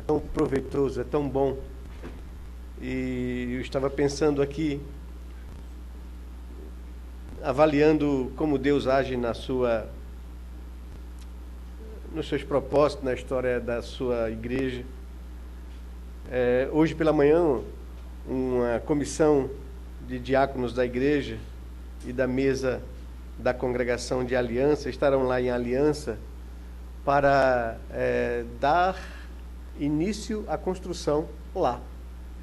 tão proveitoso, é tão bom. E eu estava pensando aqui, avaliando como Deus age nos seus propósitos, na história da sua igreja. Hoje pela manhã, uma comissão de diáconos da igreja e da mesa da congregação de aliança estarão lá em aliança para dar início à construção lá,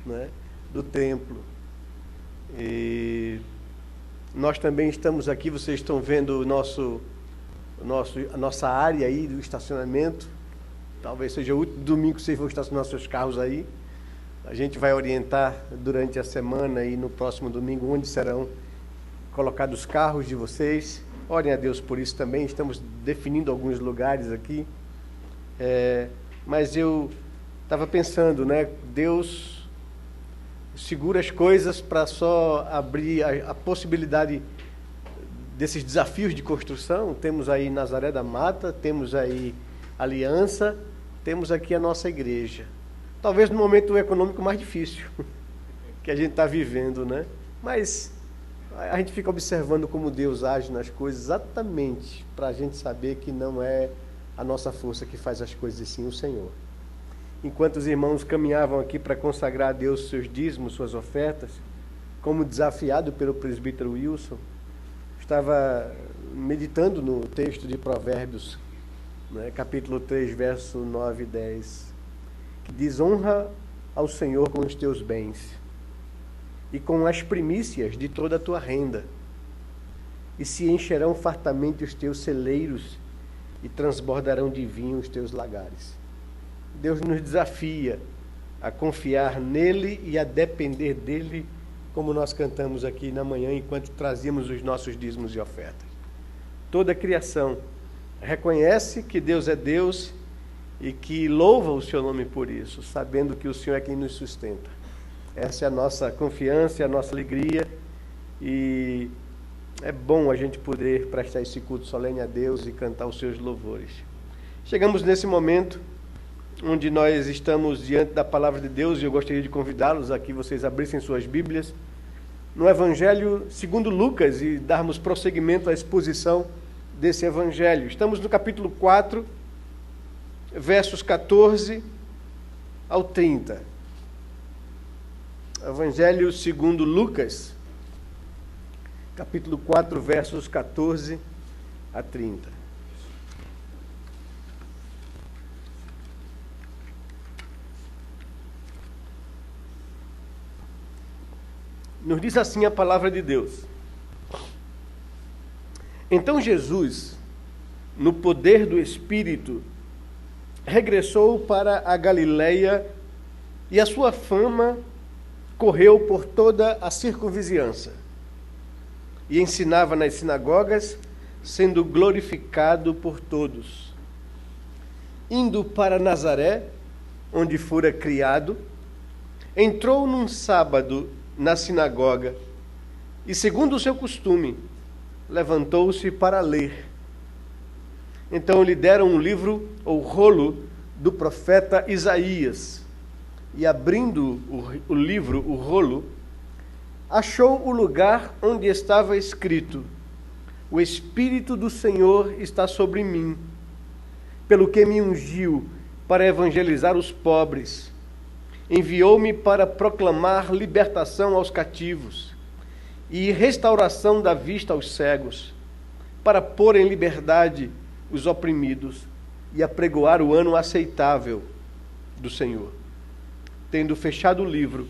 né, do templo. E nós também estamos aqui, vocês estão vendo a nossa área aí do estacionamento. Talvez seja o último domingo que vocês vão estacionar seus carros aí. A gente vai orientar durante a semana e no próximo domingo onde serão colocados os carros de vocês. Orem a Deus por isso também. Estamos definindo alguns lugares aqui. Mas eu estava pensando, né? Deus segura as coisas para só abrir a possibilidade desses desafios de construção. Temos aí Nazaré da Mata, temos aí Aliança, temos aqui a nossa igreja. Talvez no momento econômico mais difícil que a gente está vivendo, né? Mas a gente fica observando como Deus age nas coisas exatamente para a gente saber que não é a nossa força que faz as coisas, e sim o Senhor. Enquanto os irmãos caminhavam aqui para consagrar a Deus seus dízimos, suas ofertas, como desafiado pelo presbítero Wilson, estava meditando no texto de Provérbios, né, capítulo 3, verso 9 e 10, que diz: honra ao Senhor com os teus bens e com as primícias de toda a tua renda, e se encherão fartamente os teus celeiros e transbordarão de vinho os teus lagares. Deus nos desafia a confiar nele e a depender dele, como nós cantamos aqui na manhã enquanto trazíamos os nossos dízimos e ofertas. Toda a criação reconhece que Deus é Deus e que louva o seu nome por isso, sabendo que o Senhor é quem nos sustenta. Essa é a nossa confiança, é a nossa alegria, e é bom a gente poder prestar esse culto solene a Deus e cantar os seus louvores. Chegamos nesse momento onde nós estamos diante da palavra de Deus, e eu gostaria de convidá-los a que vocês abrissem suas Bíblias no Evangelho segundo Lucas e darmos prosseguimento à exposição desse Evangelho. Estamos no capítulo 4, versos 14 ao 30. Evangelho segundo Lucas, capítulo 4, versos 14 a 30. Nos diz assim a palavra de Deus: então Jesus, no poder do Espírito, regressou para a Galileia, e a sua fama correu por toda a circunvizinhança, e ensinava nas sinagogas, sendo glorificado por todos. Indo para Nazaré, onde fora criado, entrou num sábado na sinagoga e, segundo o seu costume, levantou-se para ler. Então lhe deram um livro ou rolo do profeta Isaías, e abrindo o livro, o rolo, achou o lugar onde estava escrito: o Espírito do Senhor está sobre mim, pelo que me ungiu para evangelizar os pobres, enviou-me para proclamar libertação aos cativos e restauração da vista aos cegos, para pôr em liberdade os oprimidos e apregoar o ano aceitável do Senhor. Tendo fechado o livro,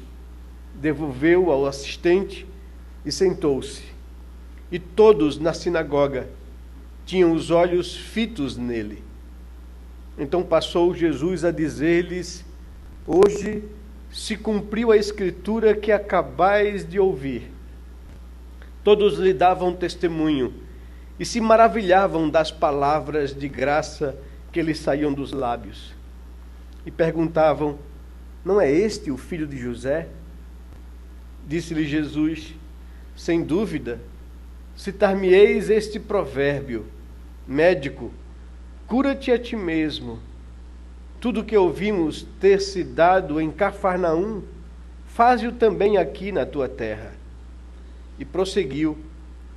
devolveu-o ao assistente e sentou-se. E todos na sinagoga tinham os olhos fitos nele. Então passou Jesus a dizer-lhes: hoje se cumpriu a escritura que acabais de ouvir. Todos lhe davam testemunho e se maravilhavam das palavras de graça que lhe saíam dos lábios. E perguntavam: não é este o filho de José? Disse-lhe Jesus: sem dúvida, citar-me-eis este provérbio: médico, cura-te a ti mesmo. tudo que ouvimos ter se dado em Cafarnaum, faze-o também aqui na tua terra. E prosseguiu: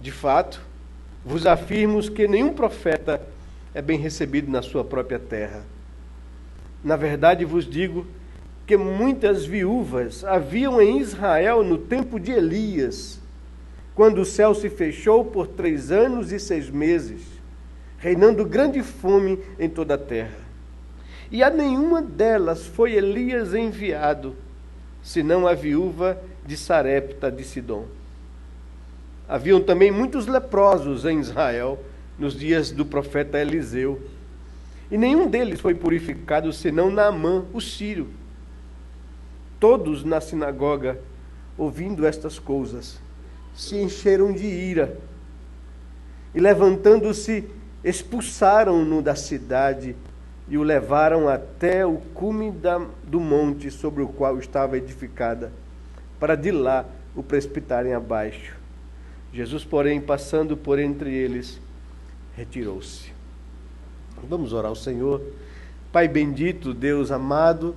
de fato, vos afirmo que nenhum profeta é bem recebido na sua própria terra. Na verdade vos digo que muitas viúvas haviam em Israel no tempo de Elias, quando o céu se fechou por 3 anos e 6 meses, reinando grande fome em toda a terra. E a nenhuma delas foi Elias enviado, senão a viúva de Sarepta de Sidom. Haviam também muitos leprosos em Israel nos dias do profeta Eliseu, e nenhum deles foi purificado, senão Naamã, o sírio. Todos na sinagoga, ouvindo estas coisas, se encheram de ira, e levantando-se, expulsaram-no da cidade e o levaram até o cume do monte sobre o qual estava edificada, para de lá o precipitarem abaixo. Jesus, porém, passando por entre eles, retirou-se. Vamos orar ao Senhor. Pai bendito, Deus amado,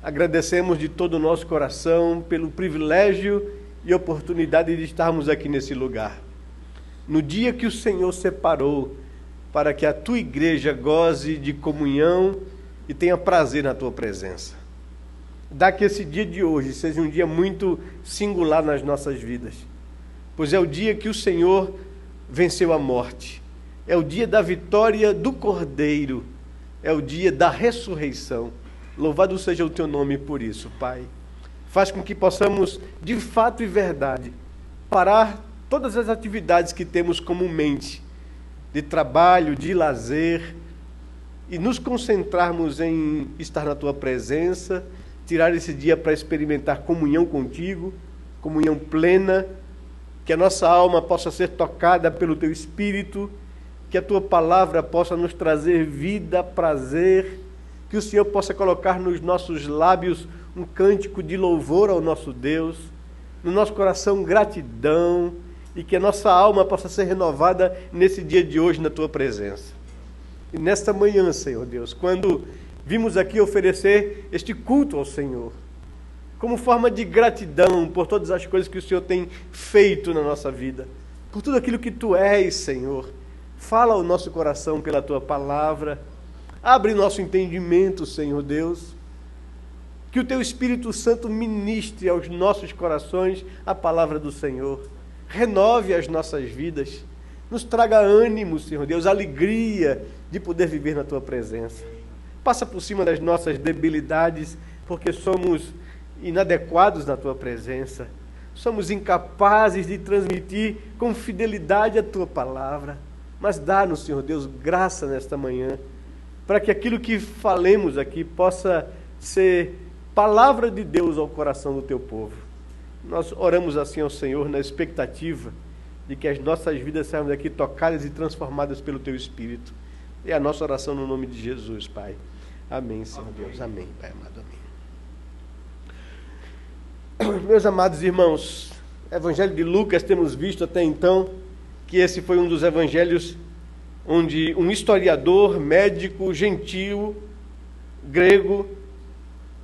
agradecemos de todo o nosso coração pelo privilégio e oportunidade de estarmos aqui nesse lugar. No dia que o Senhor separou para que a tua igreja goze de comunhão e tenha prazer na tua presença. Dá que esse dia de hoje seja um dia muito singular nas nossas vidas, pois é o dia que o Senhor venceu a morte, é o dia da vitória do Cordeiro, é o dia da ressurreição. Louvado seja o teu nome por isso, Pai. Faz com que possamos, de fato e verdade, parar todas as atividades que temos comumente, de trabalho, de lazer, e nos concentrarmos em estar na tua presença, tirar esse dia para experimentar comunhão contigo, comunhão plena, que a nossa alma possa ser tocada pelo teu Espírito, que a tua palavra possa nos trazer vida, prazer, que o Senhor possa colocar nos nossos lábios um cântico de louvor ao nosso Deus, no nosso coração gratidão, e que a nossa alma possa ser renovada nesse dia de hoje na tua presença. E nesta manhã, Senhor Deus, quando vimos aqui oferecer este culto ao Senhor, como forma de gratidão por todas as coisas que o Senhor tem feito na nossa vida, por tudo aquilo que tu és, Senhor, fala ao nosso coração pela tua palavra, abre nosso entendimento, Senhor Deus, que o teu Espírito Santo ministre aos nossos corações a palavra do Senhor, renove as nossas vidas, nos traga ânimo, Senhor Deus, alegria de poder viver na tua presença. Passa por cima das nossas debilidades, porque somos inadequados na tua presença, somos incapazes de transmitir com fidelidade a tua palavra, mas dá-nos, Senhor Deus, graça nesta manhã, para que aquilo que falemos aqui possa ser palavra de Deus ao coração do teu povo. Nós oramos assim ao Senhor na expectativa de que as nossas vidas saiam daqui tocadas e transformadas pelo teu Espírito. É a nossa oração no nome de Jesus, Pai. Amém, Senhor Deus. Amém, Pai amado. Amém. Meus amados irmãos, Evangelho de Lucas, temos visto até então que esse foi um dos evangelhos onde um historiador, médico, gentio, grego,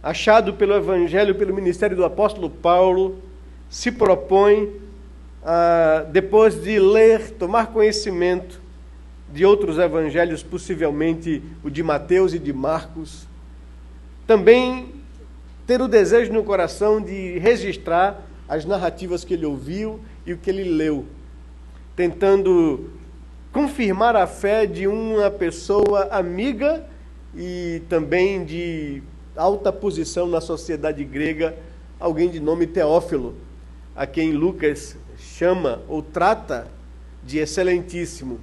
achado pelo Evangelho, pelo ministério do apóstolo Paulo, se propõe, depois de ler, tomar conhecimento de outros evangelhos, possivelmente o de Mateus e de Marcos, também ter o desejo no coração de registrar as narrativas que ele ouviu e o que ele leu, tentando confirmar a fé de uma pessoa amiga e também de alta posição na sociedade grega, alguém de nome Teófilo, a quem Lucas chama ou trata de excelentíssimo.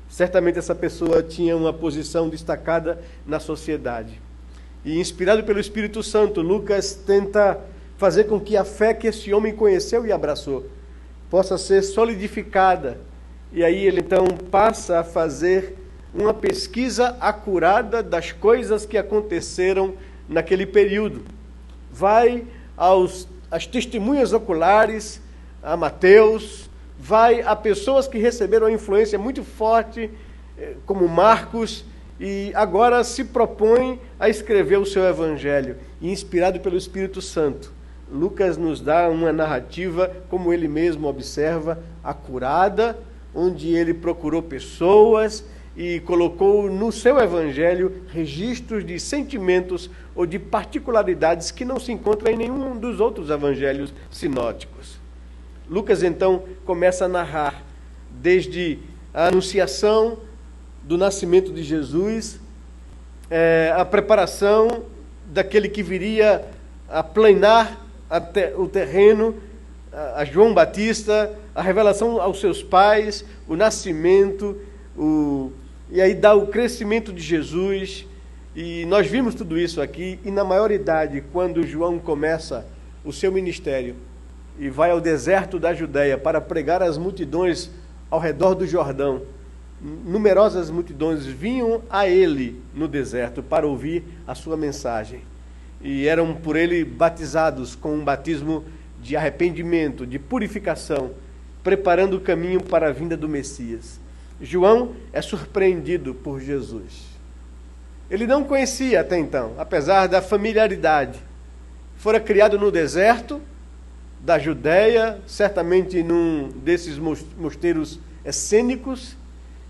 Certamente essa pessoa tinha uma posição destacada na sociedade. E inspirado pelo Espírito Santo, Lucas tenta fazer com que a fé que esse homem conheceu e abraçou possa ser solidificada. E aí ele então passa a fazer uma pesquisa acurada das coisas que aconteceram naquele período. Vai às testemunhas oculares, a Mateus, vai a pessoas que receberam a influência muito forte, como Marcos, e agora se propõe a escrever o seu evangelho, inspirado pelo Espírito Santo. Lucas nos dá uma narrativa, como ele mesmo observa, acurada, onde ele procurou pessoas e colocou no seu evangelho registros de sentimentos ou de particularidades que não se encontram em nenhum dos outros evangelhos sinóticos. Lucas, então, começa a narrar desde a anunciação do nascimento de Jesus, a preparação daquele que viria a planar o terreno, a João Batista, a revelação aos seus pais, o nascimento, e aí dá o crescimento de Jesus. E nós vimos tudo isso aqui, e na maioridade, quando João começa o seu ministério e vai ao deserto da Judéia para pregar às multidões ao redor do Jordão, numerosas multidões vinham a ele no deserto para ouvir a sua mensagem. E eram por ele batizados com um batismo de arrependimento, de purificação, preparando o caminho para a vinda do Messias. João é surpreendido por Jesus. Ele não conhecia até então, apesar da familiaridade. Fora criado no deserto da Judéia, certamente num desses mosteiros cênicos.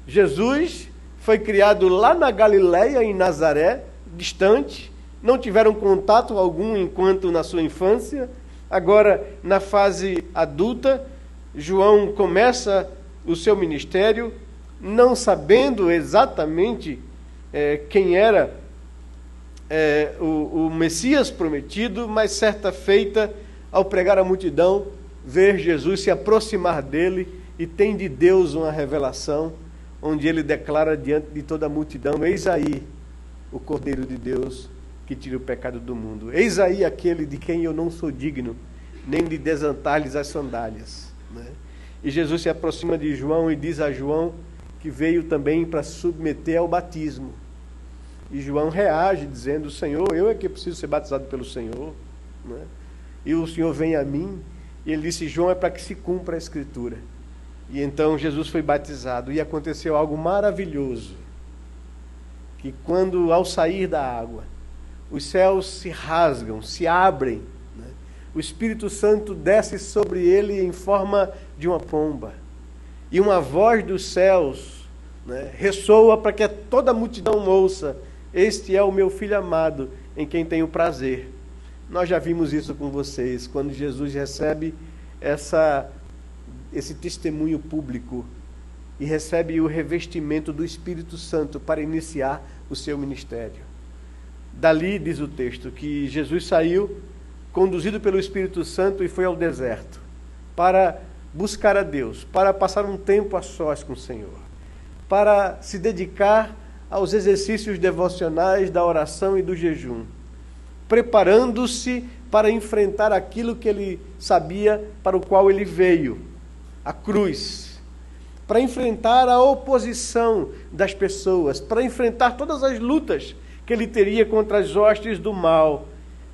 Jesus foi criado lá na Galileia, em Nazaré, distante. Não tiveram contato algum enquanto na sua infância. Agora, na fase adulta, João começa o seu ministério, não sabendo exatamente quem era o Messias prometido, mas certa feita, ao pregar à multidão, ver Jesus se aproximar dele e tem de Deus uma revelação, onde ele declara diante de toda a multidão: eis aí o Cordeiro de Deus que tira o pecado do mundo. Eis aí aquele de quem eu não sou digno, nem de desatar-lhes as sandálias. Né? E Jesus se aproxima de João e diz a João que veio também para submeter ao batismo. E João reage dizendo: Senhor, eu é que preciso ser batizado pelo Senhor. Né? E o Senhor vem a mim. E ele disse: João, é para que se cumpra a Escritura. E então Jesus foi batizado. E aconteceu algo maravilhoso. Que quando, ao sair da água, os céus se rasgam, se abrem, né? O Espírito Santo desce sobre ele em forma de uma pomba. E uma voz dos céus, né, ressoa para que toda a multidão ouça: este é o meu Filho amado, em quem tenho prazer. Nós já vimos isso com vocês, quando Jesus recebe esse testemunho público e recebe o revestimento do Espírito Santo para iniciar o seu ministério. Dali, diz o texto, que Jesus saiu, conduzido pelo Espírito Santo, e foi ao deserto para buscar a Deus, para passar um tempo a sós com o Senhor, para se dedicar aos exercícios devocionais da oração e do jejum, preparando-se para enfrentar aquilo que ele sabia para o qual ele veio, a cruz, para enfrentar a oposição das pessoas, para enfrentar todas as lutas que ele teria contra as hostes do mal.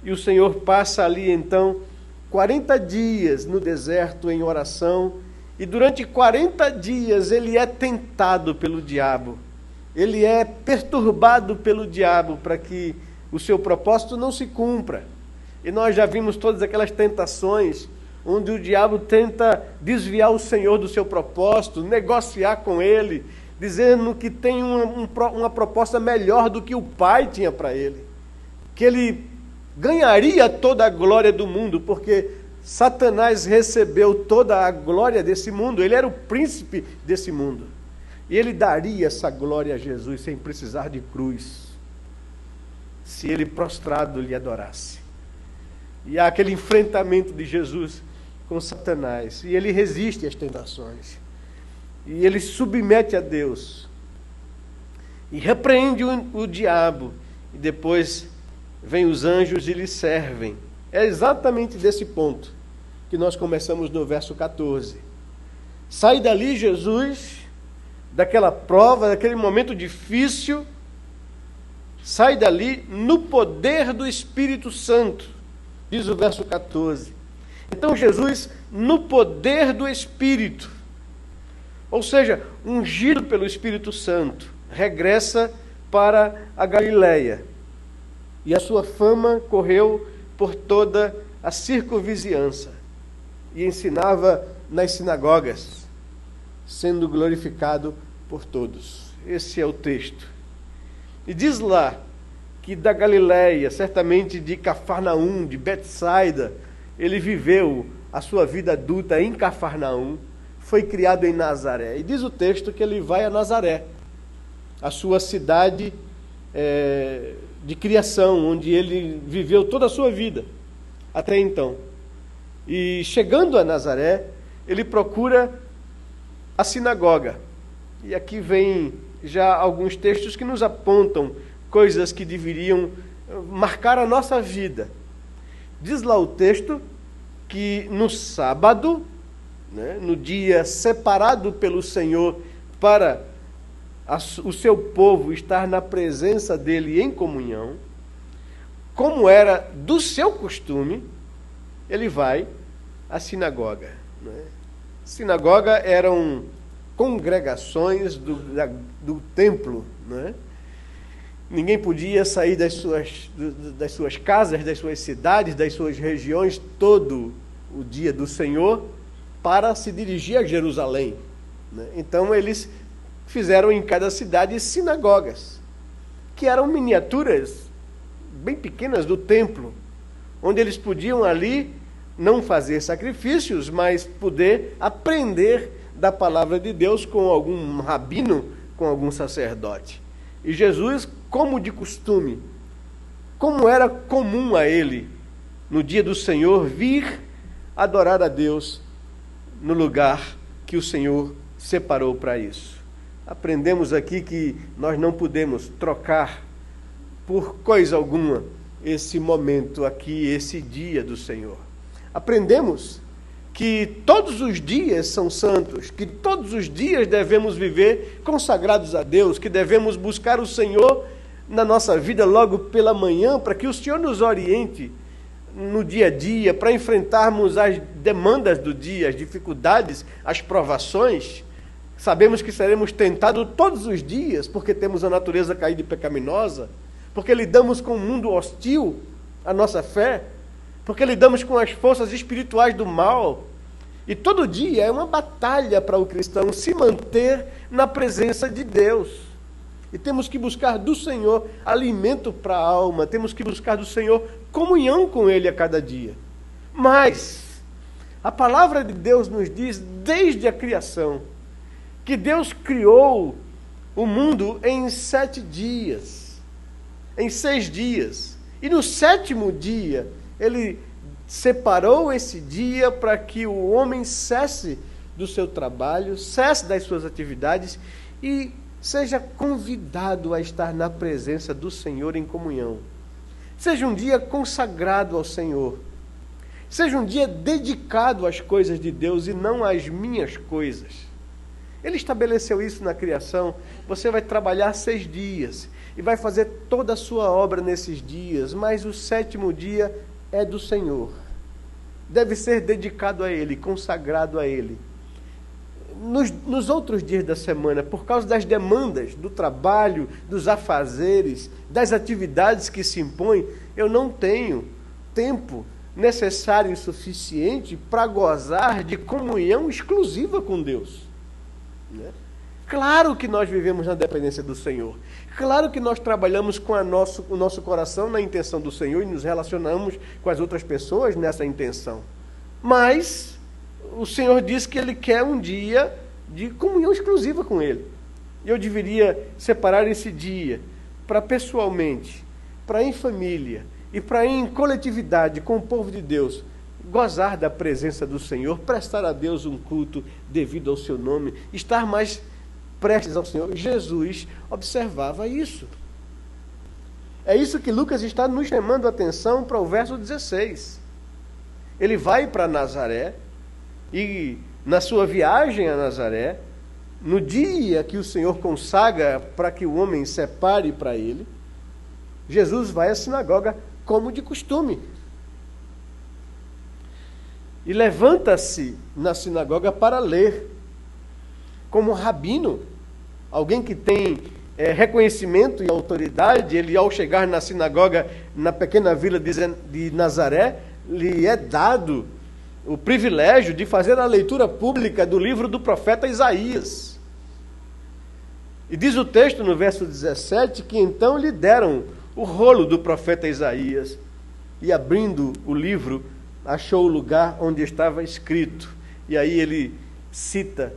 E o Senhor passa ali então 40 dias no deserto em oração, e durante 40 dias ele é tentado pelo diabo, ele é perturbado pelo diabo para que o seu propósito não se cumpra. E nós já vimos todas aquelas tentações onde o diabo tenta desviar o Senhor do seu propósito, negociar com ele, dizendo que tem uma proposta melhor do que o Pai tinha para ele, que ele ganharia toda a glória do mundo, porque Satanás recebeu toda a glória desse mundo, ele era o príncipe desse mundo, e ele daria essa glória a Jesus sem precisar de cruz, se ele prostrado lhe adorasse. E há aquele enfrentamento de Jesus com Satanás, e ele resiste às tentações, e ele submete a Deus, e repreende o diabo, e depois vêm os anjos e lhe servem. É exatamente desse ponto que nós começamos no verso 14. Sai dali Jesus, daquela prova, daquele momento difícil, sai dali no poder do Espírito Santo, diz o verso 14. Então Jesus, no poder do Espírito, ou seja, ungido pelo Espírito Santo, regressa para a Galiléia, e a sua fama correu por toda a circunvizinhança, e ensinava nas sinagogas, sendo glorificado por todos. Esse é o texto. E diz lá que da Galiléia, certamente de Cafarnaum, de Betsaida, ele viveu a sua vida adulta em Cafarnaum, foi criado em Nazaré. E diz o texto que ele vai a Nazaré, a sua cidade de criação, onde ele viveu toda a sua vida, até então. E chegando a Nazaré, ele procura a sinagoga. E aqui vem já alguns textos que nos apontam coisas que deveriam marcar a nossa vida. Diz lá o texto que no sábado, no dia separado pelo Senhor para o seu povo estar na presença dele em comunhão, como era do seu costume, ele vai à sinagoga. Sinagoga eram congregações do templo. Ninguém podia sair das suas casas, das suas cidades, das suas regiões, todo o dia do Senhor, para se dirigir a Jerusalém. Então eles fizeram em cada cidade sinagogas, que eram miniaturas bem pequenas do templo, onde eles podiam ali não fazer sacrifícios, mas poder aprender da palavra de Deus com algum rabino, com algum sacerdote. E Jesus, como de costume, como era comum a ele, no dia do Senhor, vir adorar a Deus no lugar que o Senhor separou para isso. Aprendemos aqui que nós não podemos trocar por coisa alguma esse momento aqui, esse dia do Senhor. Aprendemos que todos os dias são santos, que todos os dias devemos viver consagrados a Deus, que devemos buscar o Senhor na nossa vida logo pela manhã, para que o Senhor nos oriente no dia a dia, para enfrentarmos as demandas do dia, as dificuldades, as provações. Sabemos que seremos tentados todos os dias, porque temos a natureza caída e pecaminosa, porque lidamos com um mundo hostil à nossa fé, porque lidamos com as forças espirituais do mal. E todo dia é uma batalha para o cristão se manter na presença de Deus. E temos que buscar do Senhor alimento para a alma, temos que buscar do Senhor comunhão com Ele a cada dia. Mas a palavra de Deus nos diz, desde a criação, que Deus criou o mundo em 7 dias, em 6 dias. E no 7º dia, Ele separou esse dia para que o homem cesse do seu trabalho, cesse das suas atividades e seja convidado a estar na presença do Senhor em comunhão. Seja um dia consagrado ao Senhor. Seja um dia dedicado às coisas de Deus e não às minhas coisas. Ele estabeleceu isso na criação. Você vai trabalhar 6 dias e vai fazer toda a sua obra nesses dias, mas o 7º dia é do Senhor. Deve ser dedicado a Ele, consagrado a Ele. Nos outros dias da semana, por causa das demandas do trabalho, dos afazeres, das atividades que se impõem, eu não tenho tempo necessário e suficiente para gozar de comunhão exclusiva com Deus. Claro que nós vivemos na dependência do Senhor. Claro que nós trabalhamos com o nosso coração na intenção do Senhor e nos relacionamos com as outras pessoas nessa intenção. Mas o Senhor diz que Ele quer um dia de comunhão exclusiva com Ele. E eu deveria separar esse dia para pessoalmente, para em família e para em coletividade com o povo de Deus, gozar da presença do Senhor, prestar a Deus um culto devido ao seu nome, estar mais prestes ao Senhor. Jesus observava isso. É isso que Lucas está nos chamando a atenção para o verso 16. Ele vai para Nazaré e, na sua viagem a Nazaré, no dia que o Senhor consagra para que o homem separe para ele, Jesus vai à sinagoga como de costume. E levanta-se na sinagoga para ler, como rabino, alguém que tem reconhecimento e autoridade. Ele, ao chegar na sinagoga, na pequena vila de Nazaré, lhe é dado o privilégio de fazer a leitura pública do livro do profeta Isaías. E diz o texto no verso 17 que então lhe deram o rolo do profeta Isaías e, abrindo o livro, achou o lugar onde estava escrito. E aí ele cita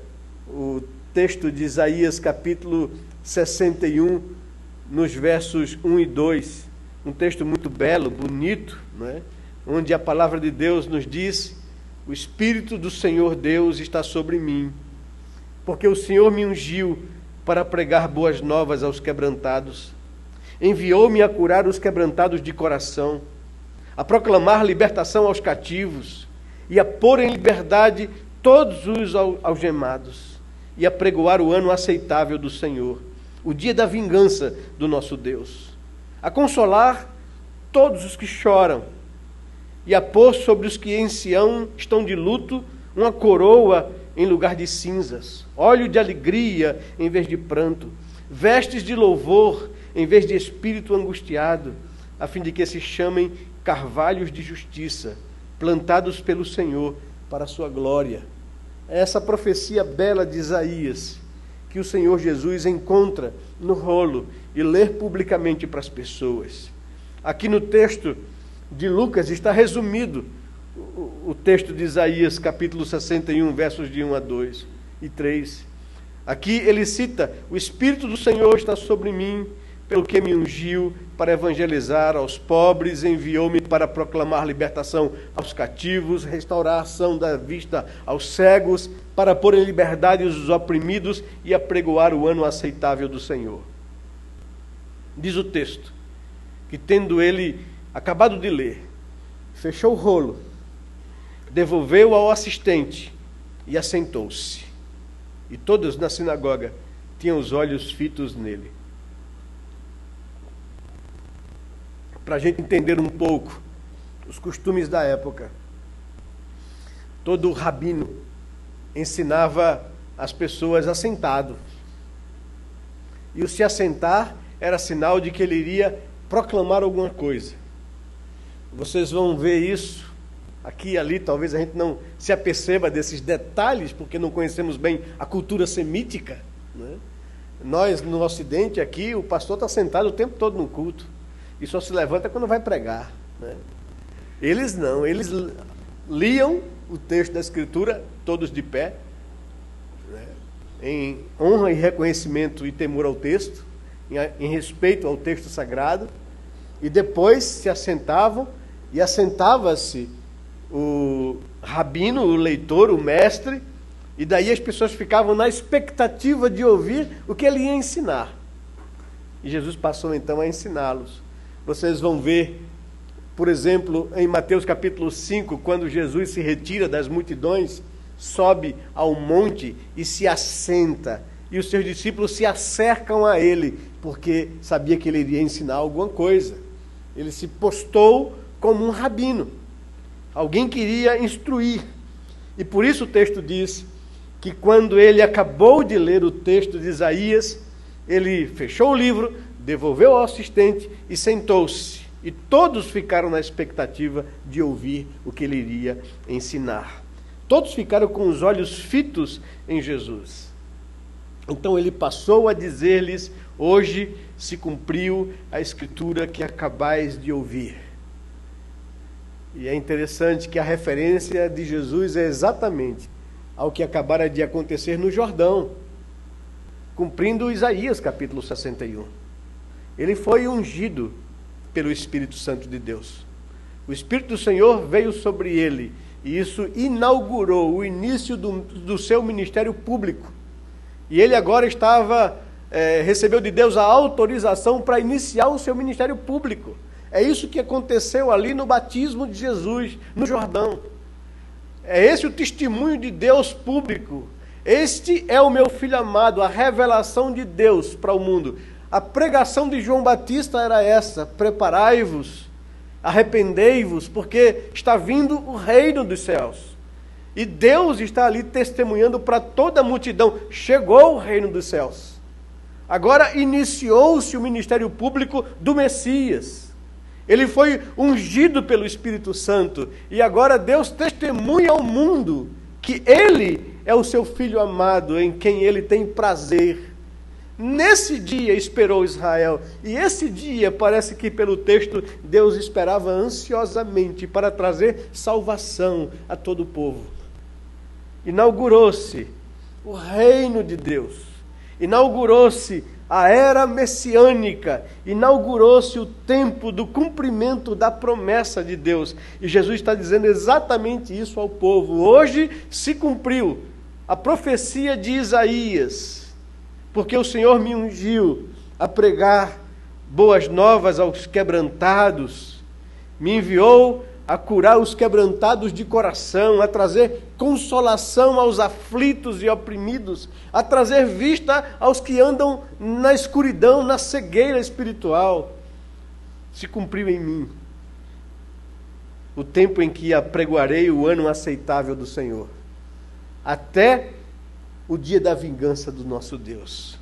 o texto de Isaías capítulo 61, nos versos 1 e 2, um texto muito belo, bonito, não é? Onde a palavra de Deus nos diz: o Espírito do Senhor Deus está sobre mim, porque o Senhor me ungiu para pregar boas novas aos quebrantados, enviou-me a curar os quebrantados de coração, a proclamar libertação aos cativos e a pôr em liberdade todos os algemados, e a pregoar o ano aceitável do Senhor, o dia da vingança do nosso Deus, a consolar todos os que choram, e a pôr sobre os que em Sião estão de luto uma coroa em lugar de cinzas, óleo de alegria em vez de pranto, vestes de louvor em vez de espírito angustiado, a fim de que se chamem carvalhos de justiça, plantados pelo Senhor para a sua glória. É essa profecia bela de Isaías que o Senhor Jesus encontra no rolo e lê publicamente para as pessoas. Aqui no texto de Lucas está resumido o texto de Isaías, capítulo 61, versos de 1 a 2 e 3. Aqui ele cita: o Espírito do Senhor está sobre mim, pelo que me ungiu para evangelizar aos pobres, enviou-me para proclamar libertação aos cativos, restauração da vista aos cegos, para pôr em liberdade os oprimidos e apregoar o ano aceitável do Senhor. Diz o texto que, tendo ele acabado de ler, fechou o rolo, devolveu ao assistente e assentou-se. E todos na sinagoga tinham os olhos fitos nele. Para a gente entender um pouco os costumes da época, todo rabino ensinava as pessoas assentado. E o se assentar era sinal de que ele iria proclamar alguma coisa. Vocês vão ver isso aqui e ali, talvez a gente não se aperceba desses detalhes, porque não conhecemos bem a cultura semítica, né? Nós, no Ocidente, aqui, o pastor está sentado o tempo todo no culto, e só se levanta quando vai pregar, né? Eles não, eles liam o texto da Escritura, todos de pé, né? Em honra e reconhecimento e temor ao texto, em respeito ao texto sagrado, e depois se assentavam, e assentava-se o rabino, o leitor, o mestre, e daí as pessoas ficavam na expectativa de ouvir o que ele ia ensinar. E Jesus passou então a ensiná-los. Vocês vão ver, por exemplo, em Mateus capítulo 5, quando Jesus se retira das multidões, sobe ao monte e se assenta, e os seus discípulos se acercam a ele, porque sabia que ele iria ensinar alguma coisa. Ele se postou como um rabino, alguém que iria instruir. E por isso o texto diz que quando ele acabou de ler o texto de Isaías, ele fechou o livro, devolveu ao assistente e sentou-se. E todos ficaram na expectativa de ouvir o que ele iria ensinar. Todos ficaram com os olhos fitos em Jesus. Então ele passou a dizer-lhes: hoje se cumpriu a escritura que acabais de ouvir. E é interessante que a referência de Jesus é exatamente ao que acabara de acontecer no Jordão, cumprindo Isaías capítulo 61. Ele foi ungido pelo Espírito Santo de Deus. O Espírito do Senhor veio sobre ele, e isso inaugurou o início do seu ministério público. E ele agora recebeu de Deus a autorização para iniciar o seu ministério público. É isso que aconteceu ali no batismo de Jesus, no Jordão. É esse o testemunho de Deus público. Este é o meu filho amado, a revelação de Deus para o mundo. A pregação de João Batista era essa: preparai-vos, arrependei-vos, porque está vindo o reino dos céus. E Deus está ali testemunhando para toda a multidão: chegou o reino dos céus. Agora iniciou-se o ministério público do Messias. Ele foi ungido pelo Espírito Santo. E agora Deus testemunha ao mundo que Ele é o seu Filho amado, em quem Ele tem prazer. Nesse dia esperou Israel. E esse dia, parece que pelo texto, Deus esperava ansiosamente para trazer salvação a todo o povo. Inaugurou-se o reino de Deus. Inaugurou-se a era messiânica, inaugurou-se o tempo do cumprimento da promessa de Deus. E Jesus está dizendo exatamente isso ao povo. Hoje se cumpriu a profecia de Isaías, porque o Senhor me ungiu a pregar boas novas aos quebrantados, me enviou a curar os quebrantados de coração, a trazer consolação aos aflitos e oprimidos, a trazer vista aos que andam na escuridão, na cegueira espiritual. Se cumpriu em mim o tempo em que apregoarei o ano aceitável do Senhor, até o dia da vingança do nosso Deus.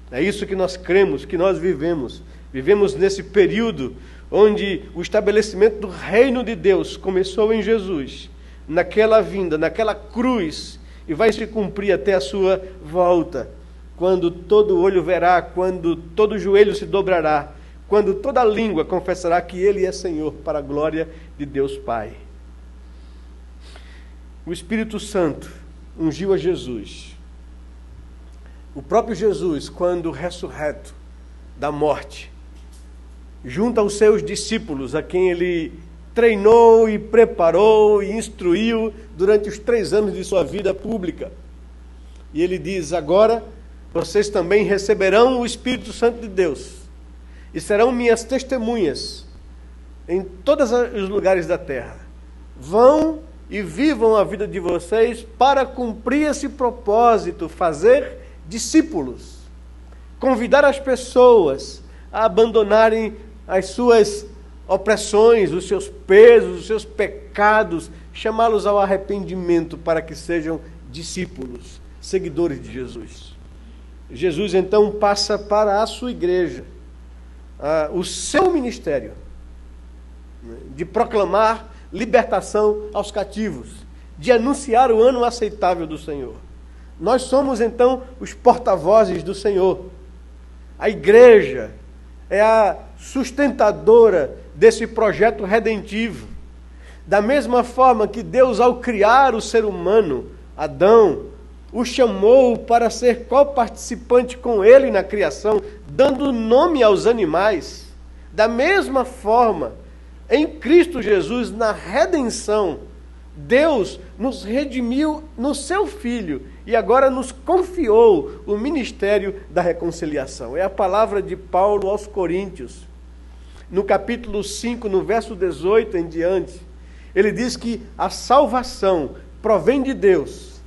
É isso que nós cremos, que nós vivemos. Vivemos nesse período onde o estabelecimento do reino de Deus começou em Jesus, naquela vinda, naquela cruz, e vai se cumprir até a sua volta, quando todo olho verá, quando todo joelho se dobrará, quando toda língua confessará que Ele é Senhor, para a glória de Deus Pai. O Espírito Santo ungiu a Jesus. O próprio Jesus, quando ressurreto da morte, junto aos seus discípulos, a quem ele treinou e preparou e instruiu durante os 3 anos de sua vida pública. E ele diz: agora vocês também receberão o Espírito Santo de Deus e serão minhas testemunhas em todos os lugares da terra. Vão e vivam a vida de vocês para cumprir esse propósito, fazer discípulos, convidar as pessoas a abandonarem as suas opressões, os seus pesos, os seus pecados, chamá-los ao arrependimento para que sejam discípulos, seguidores de Jesus. Jesus então passa para a sua igreja o seu ministério de proclamar libertação aos cativos, de anunciar o ano aceitável do Senhor. Nós somos então os porta-vozes do Senhor. A igreja é a sustentadora desse projeto redentivo. Da mesma forma que Deus, ao criar o ser humano, Adão, o chamou para ser coparticipante com ele na criação, dando nome aos animais. Da mesma forma, em Cristo Jesus, na redenção, Deus nos redimiu no seu Filho e agora nos confiou o ministério da reconciliação. É a palavra de Paulo aos Coríntios. No capítulo 5, no verso 18 em diante, ele diz que a salvação provém de Deus,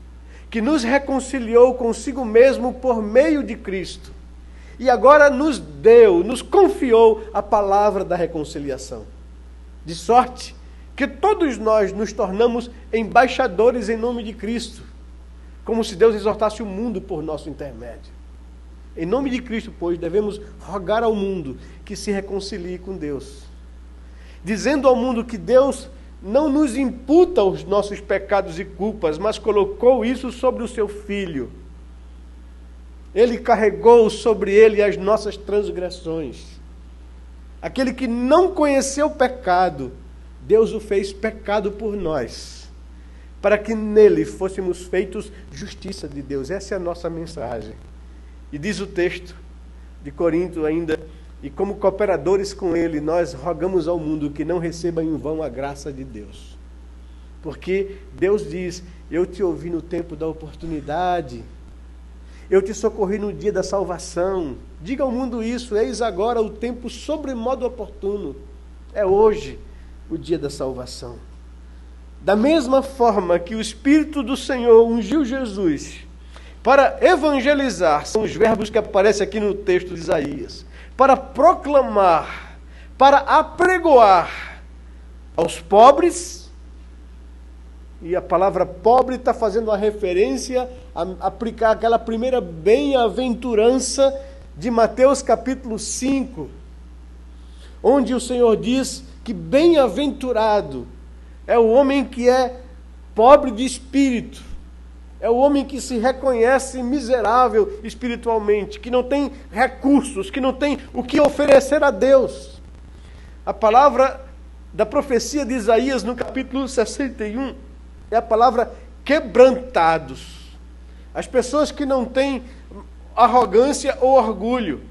que nos reconciliou consigo mesmo por meio de Cristo, e agora nos confiou a palavra da reconciliação. De sorte que todos nós nos tornamos embaixadores em nome de Cristo, como se Deus exortasse o mundo por nosso intermédio. Em nome de Cristo, pois, devemos rogar ao mundo que se reconcilie com Deus, dizendo ao mundo que Deus não nos imputa os nossos pecados e culpas, mas colocou isso sobre o seu Filho. Ele carregou sobre ele as nossas transgressões. Aquele que não conheceu o pecado, Deus o fez pecado por nós, para que nele fôssemos feitos justiça de Deus. Essa é a nossa mensagem. E diz o texto de Corinto ainda: e como cooperadores com ele, nós rogamos ao mundo que não receba em vão a graça de Deus. Porque Deus diz: eu te ouvi no tempo da oportunidade, eu te socorri no dia da salvação. Diga ao mundo isso: eis agora o tempo sobremodo oportuno. É hoje o dia da salvação. Da mesma forma que o Espírito do Senhor ungiu Jesus para evangelizar, são os verbos que aparecem aqui no texto de Isaías, para proclamar, para apregoar aos pobres, e a palavra pobre está fazendo uma referência a aplicar aquela primeira bem-aventurança de Mateus capítulo 5, onde o Senhor diz que bem-aventurado é o homem que é pobre de espírito, é o homem que se reconhece miserável espiritualmente, que não tem recursos, que não tem o que oferecer a Deus. A palavra da profecia de Isaías no capítulo 61 é a palavra quebrantados. As pessoas que não têm arrogância ou orgulho.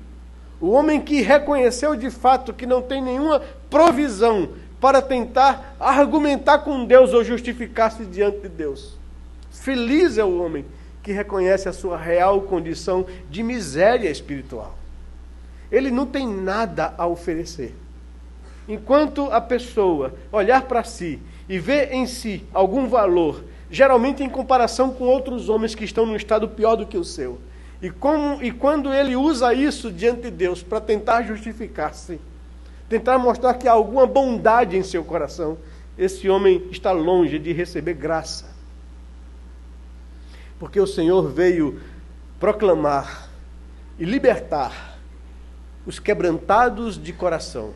O homem que reconheceu de fato que não tem nenhuma provisão para tentar argumentar com Deus ou justificar-se diante de Deus. Feliz é o homem que reconhece a sua real condição de miséria espiritual. Ele não tem nada a oferecer. Enquanto a pessoa olhar para si e ver em si algum valor, geralmente em comparação com outros homens que estão num estado pior do que o seu, e quando ele usa isso diante de Deus para tentar justificar-se, tentar mostrar que há alguma bondade em seu coração, esse homem está longe de receber graça. Porque o Senhor veio proclamar e libertar os quebrantados de coração,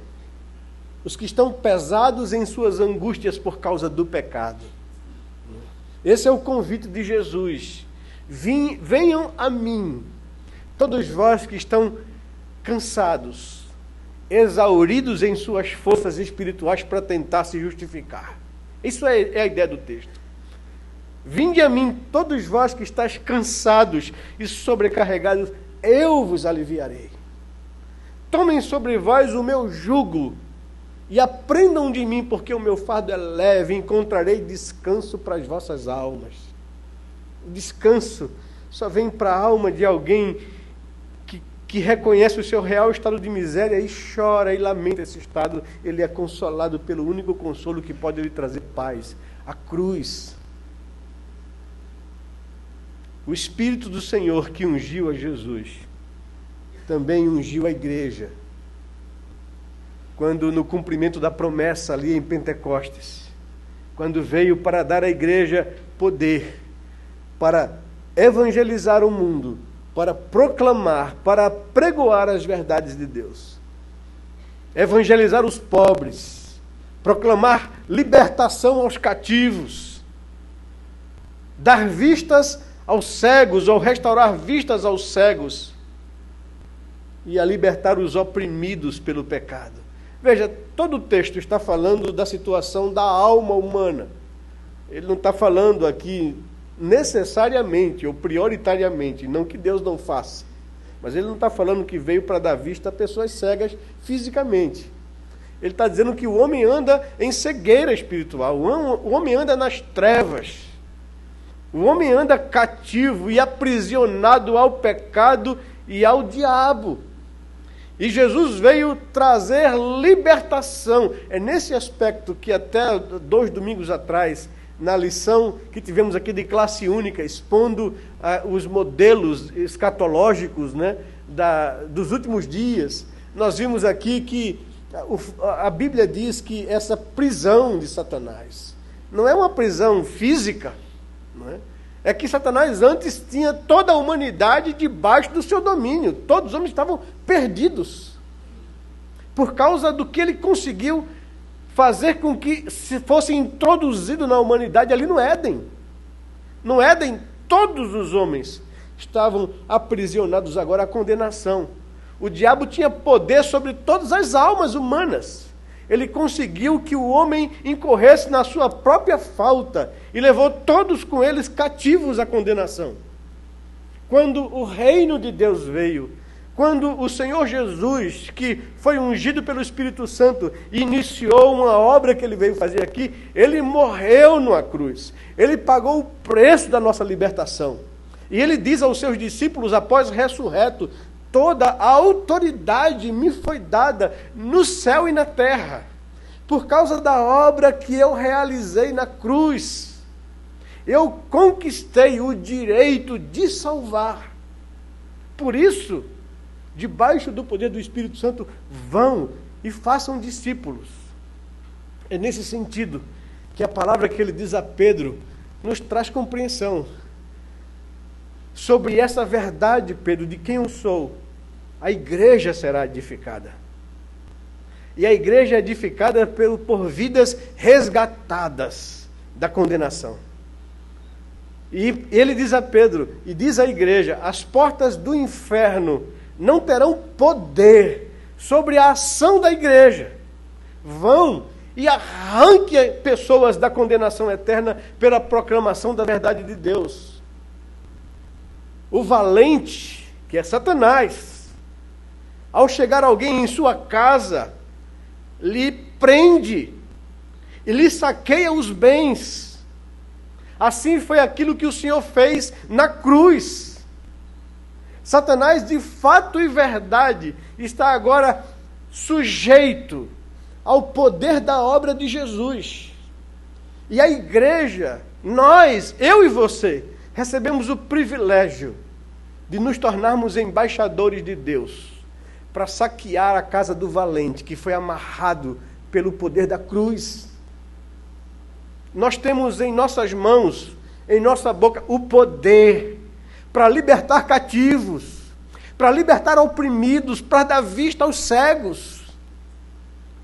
os que estão pesados em suas angústias por causa do pecado. Esse é o convite de Jesus. Venham a mim, todos vós que estão cansados, exauridos em suas forças espirituais para tentar se justificar. Isso é a ideia do texto. Vinde a mim, todos vós que estáis cansados e sobrecarregados, eu vos aliviarei. Tomem sobre vós o meu jugo e aprendam de mim, porque o meu fardo é leve, e encontrarei descanso para as vossas almas. O descanso só vem para a alma de alguém que reconhece o seu real estado de miséria e chora e lamenta esse estado. Ele é consolado pelo único consolo que pode lhe trazer paz, a cruz. O Espírito do Senhor que ungiu a Jesus, também ungiu a igreja, quando no cumprimento da promessa ali em Pentecostes, quando veio para dar à igreja poder, para evangelizar o mundo, para proclamar, para pregoar as verdades de Deus, evangelizar os pobres, proclamar libertação aos cativos, dar vistas aos cegos, ou restaurar vistas aos cegos, e a libertar os oprimidos pelo pecado. Veja, todo o texto está falando da situação da alma humana. Ele não está falando aqui necessariamente ou prioritariamente, não que Deus não faça, mas ele não está falando que veio para dar vista a pessoas cegas fisicamente. Ele está dizendo que o homem anda em cegueira espiritual, o homem anda nas trevas, o homem anda cativo e aprisionado ao pecado e ao diabo. E Jesus veio trazer libertação. É nesse aspecto que até 2 domingos atrás, na lição que tivemos aqui de classe única, expondo os modelos escatológicos, né, dos últimos dias, nós vimos aqui que a Bíblia diz que essa prisão de Satanás não é uma prisão física, não é? É que Satanás antes tinha toda a humanidade debaixo do seu domínio. Todos os homens estavam perdidos por causa do que ele conseguiu fazer com que se fosse introduzido na humanidade ali no Éden. No Éden, todos os homens estavam aprisionados agora à condenação. O diabo tinha poder sobre todas as almas humanas. Ele conseguiu que o homem incorresse na sua própria falta e levou todos com eles cativos à condenação. Quando o reino de Deus veio, quando o Senhor Jesus, que foi ungido pelo Espírito Santo, iniciou uma obra que ele veio fazer aqui, ele morreu numa cruz. Ele pagou o preço da nossa libertação. E ele diz aos seus discípulos, após ressurreto, toda a autoridade me foi dada no céu e na terra, por causa da obra que eu realizei na cruz. Eu conquistei o direito de salvar. Por isso, debaixo do poder do Espírito Santo, vão e façam discípulos. É nesse sentido que a palavra que ele diz a Pedro nos traz compreensão sobre essa verdade, Pedro, de quem eu sou, a igreja será edificada. E a igreja é edificada por vidas resgatadas da condenação. E ele diz a Pedro, e diz à igreja, as portas do inferno não terão poder sobre a ação da igreja. Vão e arranque pessoas da condenação eterna pela proclamação da verdade de Deus. O valente, que é Satanás, ao chegar alguém em sua casa, lhe prende e lhe saqueia os bens. Assim foi aquilo que o Senhor fez na cruz. Satanás, de fato e verdade, está agora sujeito ao poder da obra de Jesus. E a igreja, nós, eu e você, recebemos o privilégio de nos tornarmos embaixadores de Deus, para saquear a casa do valente, que foi amarrado pelo poder da cruz. Nós temos em nossas mãos, em nossa boca, o poder para libertar cativos, para libertar oprimidos, para dar vista aos cegos.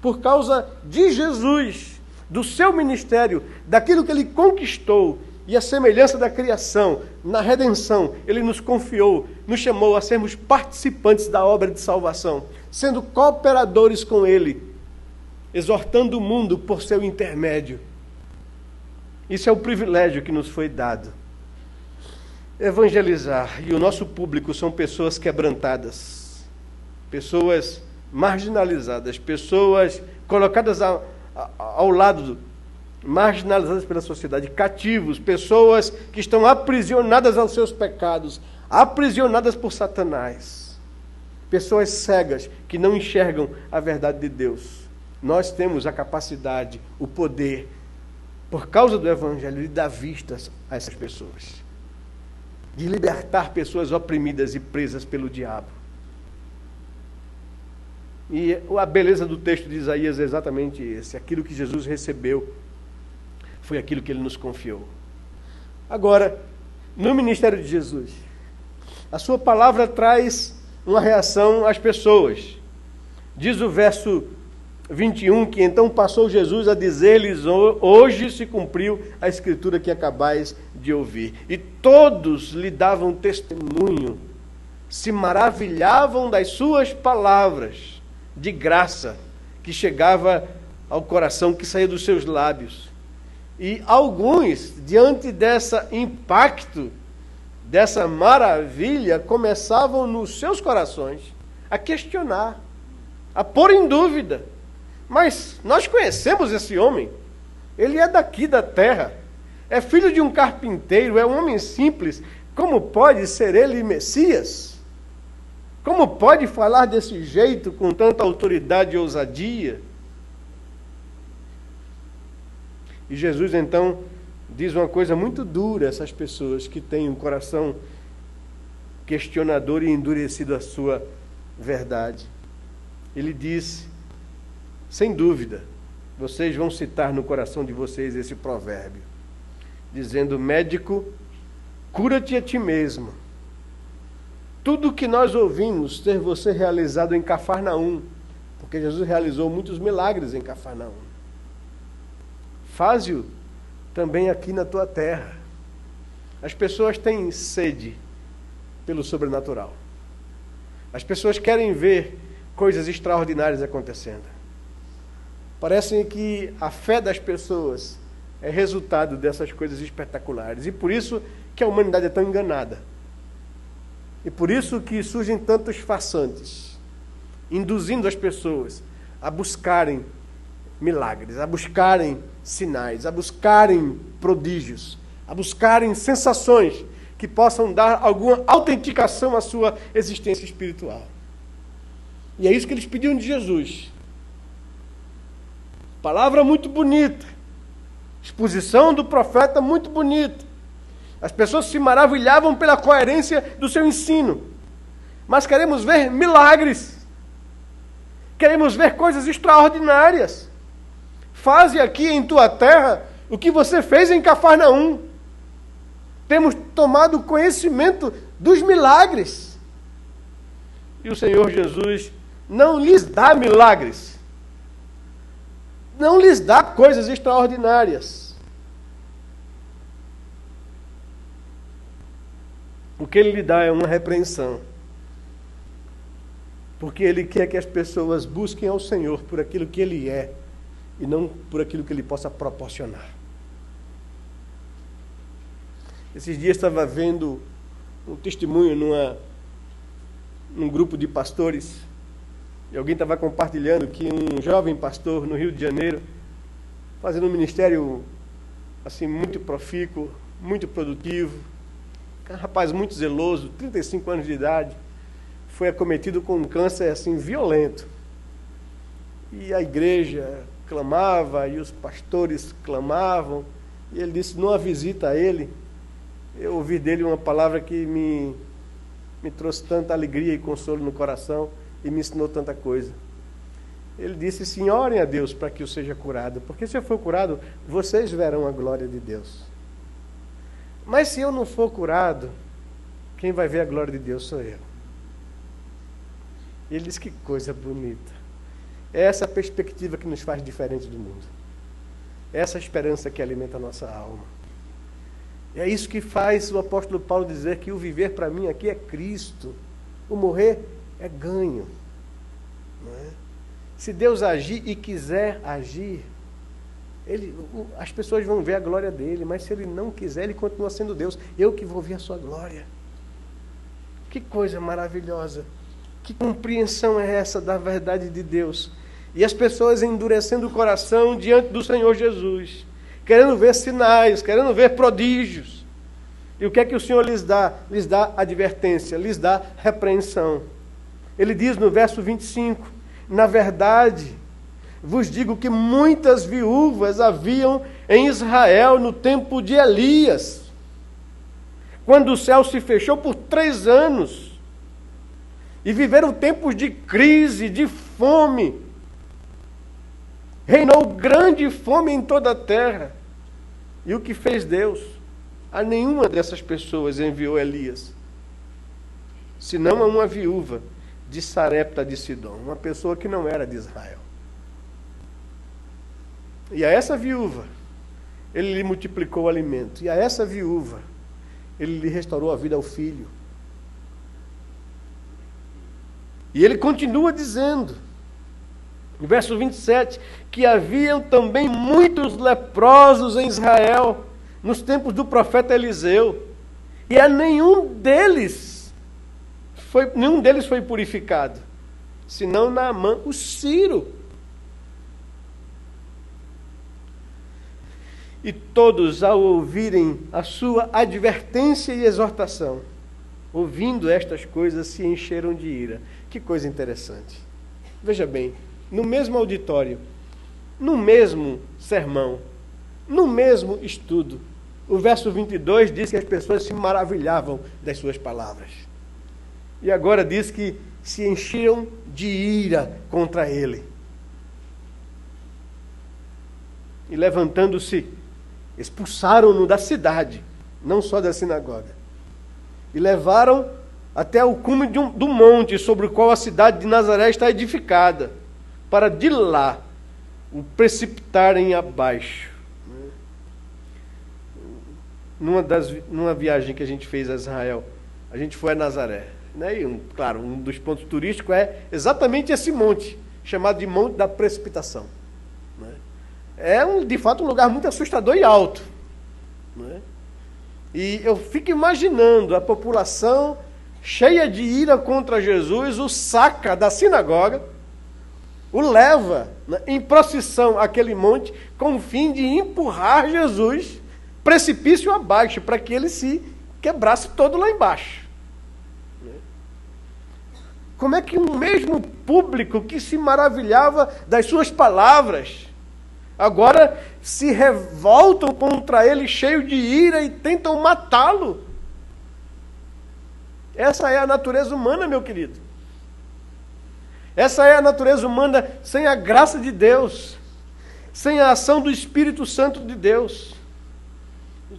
Por causa de Jesus, do seu ministério, daquilo que ele conquistou, e a semelhança da criação, na redenção, ele nos confiou, nos chamou a sermos participantes da obra de salvação, sendo cooperadores com ele, exortando o mundo por seu intermédio. Isso é o privilégio que nos foi dado. Evangelizar, e o nosso público são pessoas quebrantadas, pessoas marginalizadas, pessoas colocadas ao lado, marginalizadas pela sociedade, cativos, pessoas que estão aprisionadas aos seus pecados, aprisionadas por Satanás, pessoas cegas que não enxergam a verdade de Deus. Nós temos a capacidade, o poder, por causa do Evangelho, de dar vistas a essas pessoas, de libertar pessoas oprimidas e presas pelo diabo. E a beleza do texto de Isaías é exatamente esse. Aquilo que Jesus recebeu foi aquilo que ele nos confiou. Agora, no ministério de Jesus, a sua palavra traz uma reação às pessoas. Diz o verso 21, que então passou Jesus a dizer-lhes, hoje se cumpriu a escritura que acabais de ouvir. E todos lhe davam testemunho, se maravilhavam das suas palavras, de graça, que chegava ao coração, que saía dos seus lábios. E alguns, diante desse impacto, dessa maravilha, começavam nos seus corações a questionar, a pôr em dúvida. Mas nós conhecemos esse homem, ele é daqui da terra, é filho de um carpinteiro, é um homem simples, como pode ser ele Messias? Como pode falar desse jeito, com tanta autoridade e ousadia? E Jesus, então, diz uma coisa muito dura a essas pessoas que têm um coração questionador e endurecido à sua verdade. Ele diz, sem dúvida, vocês vão citar no coração de vocês esse provérbio, dizendo, médico, cura-te a ti mesmo. Tudo o que nós ouvimos ter você realizado em Cafarnaum, porque Jesus realizou muitos milagres em Cafarnaum, faze-o também aqui na tua terra. As pessoas têm sede pelo sobrenatural. As pessoas querem ver coisas extraordinárias acontecendo. Parece que a fé das pessoas é resultado dessas coisas espetaculares. E por isso que a humanidade é tão enganada. E por isso que surgem tantos farsantes, induzindo as pessoas a buscarem milagres, a buscarem sinais, a buscarem prodígios, a buscarem sensações que possam dar alguma autenticação à sua existência espiritual. E é isso que eles pediam de Jesus. Palavra muito bonita, exposição do profeta muito bonita. As pessoas se maravilhavam pela coerência do seu ensino. Mas queremos ver milagres. Queremos ver coisas extraordinárias. Faze aqui em tua terra o que você fez em Cafarnaum. Temos tomado conhecimento dos milagres. e o Senhor Jesus não lhes dá milagres, não lhes dá coisas extraordinárias. O que Ele lhe dá é uma repreensão, porque Ele quer que as pessoas busquem ao Senhor por aquilo que Ele é, e não por aquilo que Ele possa proporcionar. Esses dias estava vendo um testemunho num grupo de pastores, e alguém estava compartilhando que um jovem pastor no Rio de Janeiro, fazendo um ministério assim muito profícuo, muito produtivo, um rapaz muito zeloso, 35 anos de idade, foi acometido com um câncer assim violento. E a igreja clamava, e os pastores clamavam, e ele disse, numa visita a ele, eu ouvi dele uma palavra que me trouxe tanta alegria e consolo no coração e me ensinou tanta coisa. Ele disse, sim, orem a Deus para que eu seja curado, porque se eu for curado, vocês verão a glória de Deus. Mas se eu não for curado, quem vai ver a glória de Deus sou eu. E ele disse, que coisa bonita. É essa perspectiva que nos faz diferente do mundo. É essa esperança que alimenta a nossa alma. É isso que faz o apóstolo Paulo dizer que o viver para mim aqui é Cristo. O morrer é ganho. Não é? Se Deus agir e quiser agir, as pessoas vão ver a glória dele, mas se ele não quiser, ele continua sendo Deus. Eu que vou ver a sua glória. Que coisa maravilhosa. Que compreensão é essa da verdade de Deus? E as pessoas endurecendo o coração diante do Senhor Jesus, querendo ver sinais, querendo ver prodígios. E o que é que o Senhor lhes dá? Lhes dá advertência, lhes dá repreensão. Ele diz no verso 25, na verdade, vos digo que muitas viúvas haviam em Israel no tempo de Elias, quando o céu se fechou por 3 anos, e viveram tempos de crise, de fome. Reinou grande fome em toda a terra. E o que fez Deus? A nenhuma dessas pessoas enviou Elias, senão a uma viúva de Sarepta de Sidom, uma pessoa que não era de Israel. E a essa viúva, ele lhe multiplicou o alimento. E a essa viúva, ele lhe restaurou a vida ao filho. E ele continua dizendo, no verso 27, que haviam também muitos leprosos em Israel, nos tempos do profeta Eliseu, e a nenhum deles foi purificado, senão Naamã, o Sírio. E todos, ao ouvirem a sua advertência e exortação, ouvindo estas coisas, se encheram de ira. Que coisa interessante. Veja bem, no mesmo auditório, no mesmo sermão, no mesmo estudo, o verso 22 diz que as pessoas se maravilhavam das suas palavras. E agora diz que se enchiam de ira contra ele. E levantando-se, expulsaram-no da cidade, não só da sinagoga. E levaram até o cume do monte sobre o qual a cidade de Nazaré está edificada, para de lá o precipitarem abaixo. Numa viagem que a gente fez a Israel, a gente foi a Nazaré. Né? E, claro, um dos pontos turísticos é exatamente esse monte, chamado de Monte da Precipitação. Né? É, de fato, um lugar muito assustador e alto. Né? E eu fico imaginando a população cheia de ira contra Jesus, o saca da sinagoga, o leva, né, em procissão àquele monte, com o fim de empurrar Jesus precipício abaixo, para que ele se quebrasse todo lá embaixo. Como é que o mesmo público que se maravilhava das suas palavras, agora se revoltam contra ele cheio de ira e tentam matá-lo? Essa é a natureza humana, meu querido. Essa é a natureza humana sem a graça de Deus, sem a ação do Espírito Santo de Deus.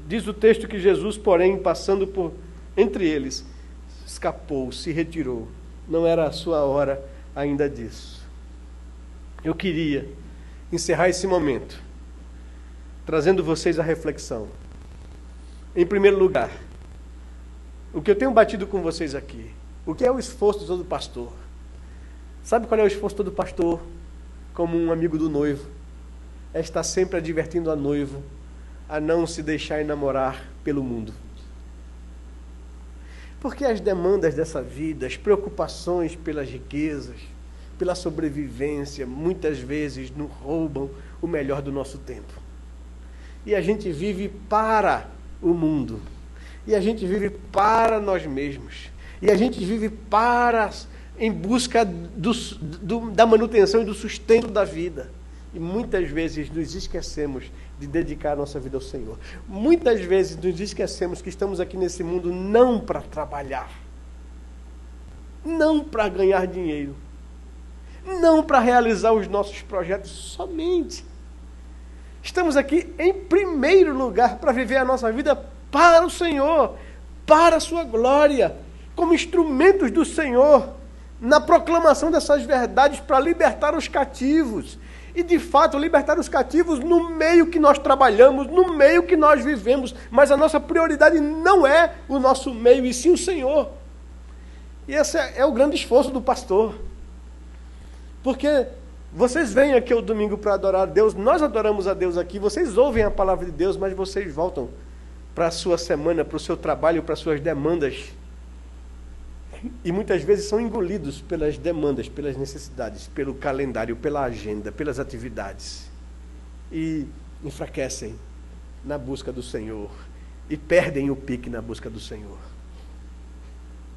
Diz o texto que Jesus, porém, passando por entre eles, escapou, se retirou não era a sua hora ainda disso. Eu queria encerrar esse momento trazendo vocês à reflexão. Em primeiro lugar, o que eu tenho batido com vocês aqui, o que é o esforço de todo pastor? Sabe qual é o esforço de todo pastor, como um amigo do noivo? É estar sempre advertindo a noivo a não se deixar enamorar pelo mundo. Porque as demandas dessa vida, as preocupações pelas riquezas, pela sobrevivência, muitas vezes nos roubam o melhor do nosso tempo. E a gente vive para o mundo. E a gente vive para nós mesmos. E a gente vive em busca da manutenção e do sustento da vida. E muitas vezes nos esquecemos de dedicar a nossa vida ao Senhor. Muitas vezes nos esquecemos que estamos aqui nesse mundo não para trabalhar, não para ganhar dinheiro, não para realizar os nossos projetos somente. Estamos aqui em primeiro lugar para viver a nossa vida para o Senhor, para a sua glória, como instrumentos do Senhor, na proclamação dessas verdades para libertar os cativos. E, de fato, libertar os cativos no meio que nós trabalhamos, no meio que nós vivemos. Mas a nossa prioridade não é o nosso meio, e sim o Senhor. E esse é o grande esforço do pastor. Porque vocês vêm aqui ao domingo para adorar a Deus, nós adoramos a Deus aqui, vocês ouvem a palavra de Deus, mas vocês voltam para a sua semana, para o seu trabalho, para as suas demandas. E muitas vezes são engolidos pelas demandas, pelas necessidades, pelo calendário, pela agenda, pelas atividades. E enfraquecem na busca do Senhor. E perdem o pique na busca do Senhor.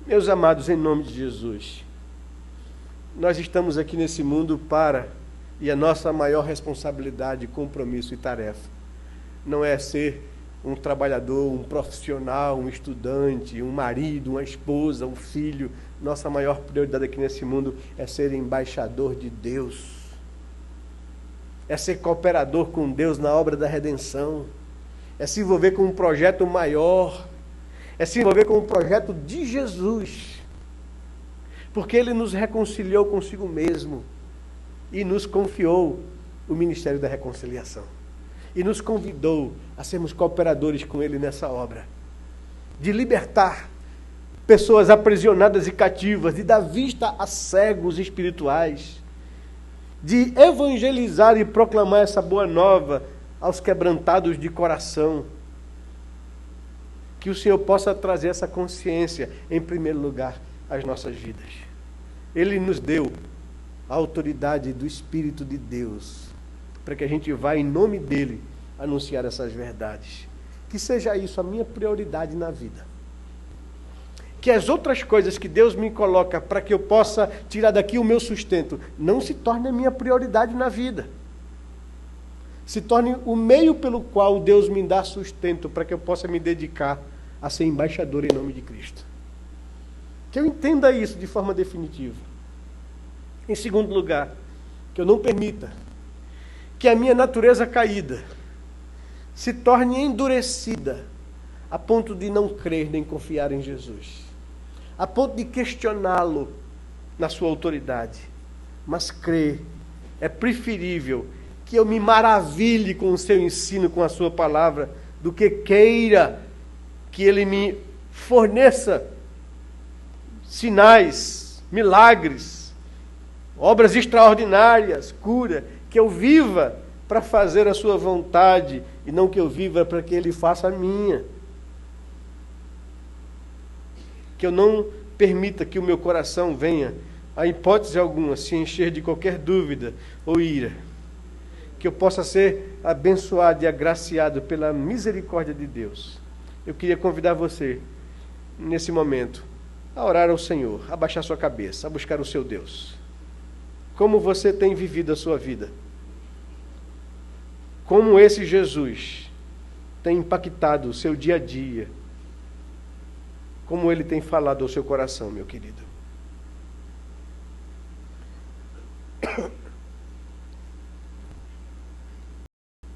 Meus amados, em nome de Jesus, nós estamos aqui nesse mundo e a nossa maior responsabilidade, compromisso e tarefa não é ser um trabalhador, um profissional, um estudante, um marido, uma esposa, um filho. Nossa maior prioridade aqui nesse mundo é ser embaixador de Deus. É ser cooperador com Deus na obra da redenção. É se envolver com um projeto maior. É se envolver com um projeto de Jesus. Porque Ele nos reconciliou consigo mesmo e nos confiou o ministério da reconciliação. E nos convidou a sermos cooperadores com Ele nessa obra. De libertar pessoas aprisionadas e cativas, de dar vista a cegos espirituais, de evangelizar e proclamar essa boa nova aos quebrantados de coração. Que o Senhor possa trazer essa consciência, em primeiro lugar, às nossas vidas. Ele nos deu a autoridade do Espírito de Deus, para que a gente vá, em nome dEle, anunciar essas verdades. Que seja isso a minha prioridade na vida. Que as outras coisas que Deus me coloca para que eu possa tirar daqui o meu sustento, não se torne a minha prioridade na vida. Se torne o meio pelo qual Deus me dá sustento para que eu possa me dedicar a ser embaixador em nome de Cristo. Que eu entenda isso de forma definitiva. Em segundo lugar, que eu não permita que a minha natureza caída se torne endurecida a ponto de não crer nem confiar em Jesus, a ponto de questioná-lo na sua autoridade, mas crer. É preferível que eu me maravilhe com o seu ensino, com a sua palavra, do que queira que ele me forneça sinais, milagres, obras extraordinárias, cura, que eu viva para fazer a sua vontade e não que eu viva para que ele faça a minha. Que eu não permita que o meu coração venha, a hipótese alguma, se encher de qualquer dúvida ou ira. Que eu possa ser abençoado e agraciado pela misericórdia de Deus. Eu queria convidar você, nesse momento, a orar ao Senhor, a baixar sua cabeça, a buscar o seu Deus. Como você tem vivido a sua vida? Como esse Jesus tem impactado o seu dia a dia? Como ele tem falado ao seu coração, meu querido?